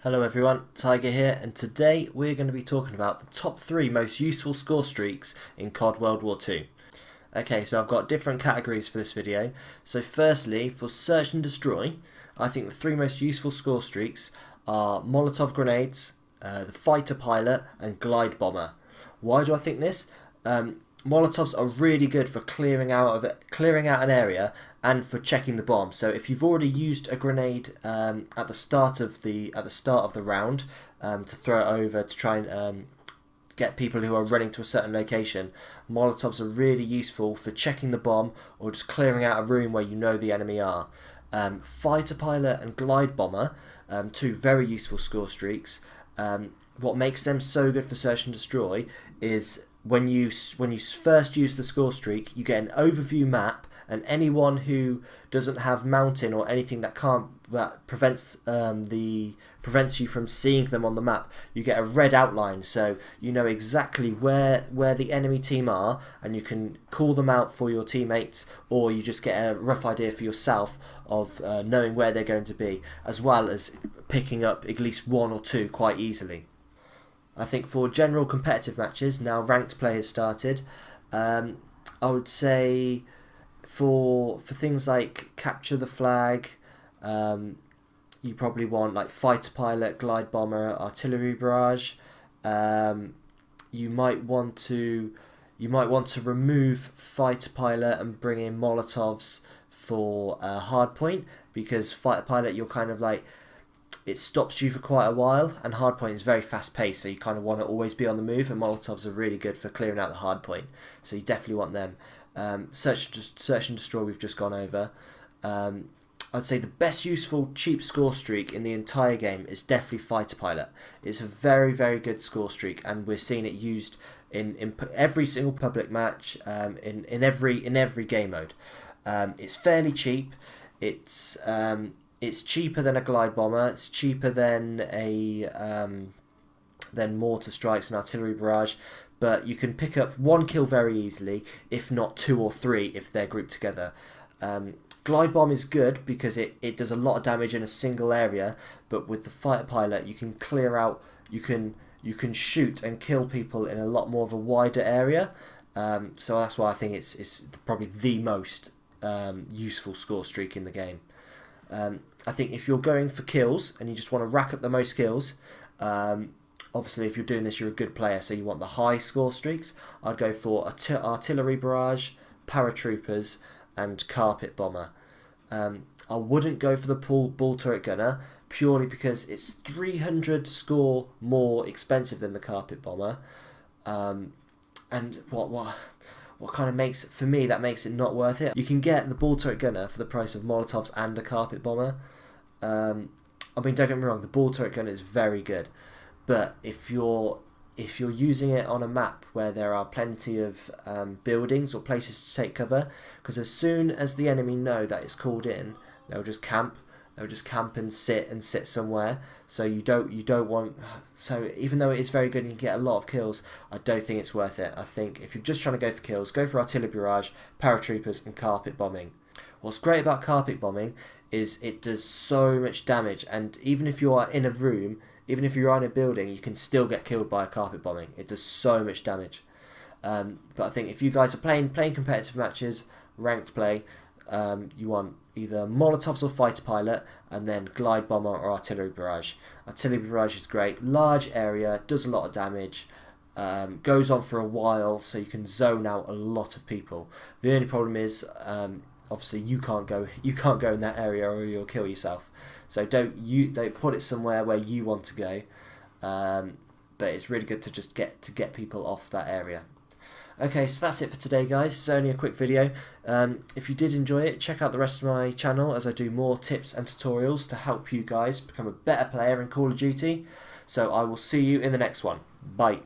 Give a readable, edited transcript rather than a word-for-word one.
Hello everyone, TygeR here, and today we're going to be talking about the top 3 most useful score streaks in COD World War II. Okay, so I've got different categories for this video. So firstly, for search and destroy, I think the 3 most useful score streaks are Molotov grenades, the fighter pilot, and glide bomber. Why do I think this? Molotovs are really good for clearing out an area and for checking the bomb. So if you've already used a grenade at the start of the round to throw it over to try and get people who are running to a certain location, Molotovs are really useful for checking the bomb or just clearing out a room where you know the enemy are. Fighter pilot and glide bomber, 2 very useful score streaks. What makes them so good for search and destroy is when you first use the score streak, you get an overview map, and anyone who doesn't have mountain or anything that prevents you from seeing them on the map, you get a red outline, so you know exactly where the enemy team are, and you can call them out for your teammates, or you just get a rough idea for yourself of knowing where they're going to be, as well as picking up at least 1 or 2 quite easily. I think for general competitive matches, now ranked play has started, I would say for things like capture the flag, you probably want like fighter pilot, glide bomber, artillery barrage. You might want to remove fighter pilot and bring in Molotovs for hardpoint, because fighter pilot you're kind of like, it stops you for quite a while, and hardpoint is very fast paced, so you kind of want to always be on the move, and Molotovs are really good for clearing out the hardpoint, so you definitely want them. Search and destroy we've just gone over. I'd say the best useful cheap score streak in the entire game is definitely fighter pilot. It's a very, very good score streak, and we're seeing it used in every single public match, in every game mode. It's fairly cheap. It's cheaper than a glide bomber. It's cheaper than mortar strikes and artillery barrage, but you can pick up 1 kill very easily, if not 2 or 3 if they're grouped together. Glide bomb is good because it does a lot of damage in a single area, but with the fighter pilot you can clear out, you can shoot and kill people in a lot more of a wider area. So that's why I think it's probably the most useful score streak in the game. I think if you're going for kills and you just want to rack up the most kills, obviously if you're doing this you're a good player, so you want the high score streaks. I'd go for artillery barrage, paratroopers, and carpet bomber. I wouldn't go for the ball turret gunner, purely because it's 300 score more expensive than the carpet bomber, and what kind of makes, for me, that makes it not worth it. You can get the ball turret gunner for the price of Molotovs and a carpet bomber. I mean, don't get me wrong, the ball turret gunner is very good, but if you're using it on a map where there are plenty of buildings or places to take cover, because as soon as the enemy know that it's called in, they'll just camp. They'll just camp and sit somewhere. So you don't want. So even though it is very good and you can get a lot of kills, I don't think it's worth it. I think if you're just trying to go for kills, go for artillery barrage, paratroopers, and carpet bombing. What's great about carpet bombing is it does so much damage, and even if you are in a room, even if you're in a building, you can still get killed by a carpet bombing. It does so much damage. But I think if you guys are playing competitive matches, ranked play, you want either Molotovs or fighter pilot, and then glide bomber or artillery barrage. Artillery barrage is great, large area, does a lot of damage, goes on for a while, so you can zone out a lot of people. The only problem is, obviously you can't go in that area or you'll kill yourself. So don't put it somewhere where you want to go. But it's really good to just get people off that area. Okay, so that's it for today, guys. It's only a quick video. If you did enjoy it, check out the rest of my channel, as I do more tips and tutorials to help you guys become a better player in Call of Duty. So I will see you in the next one. Bye.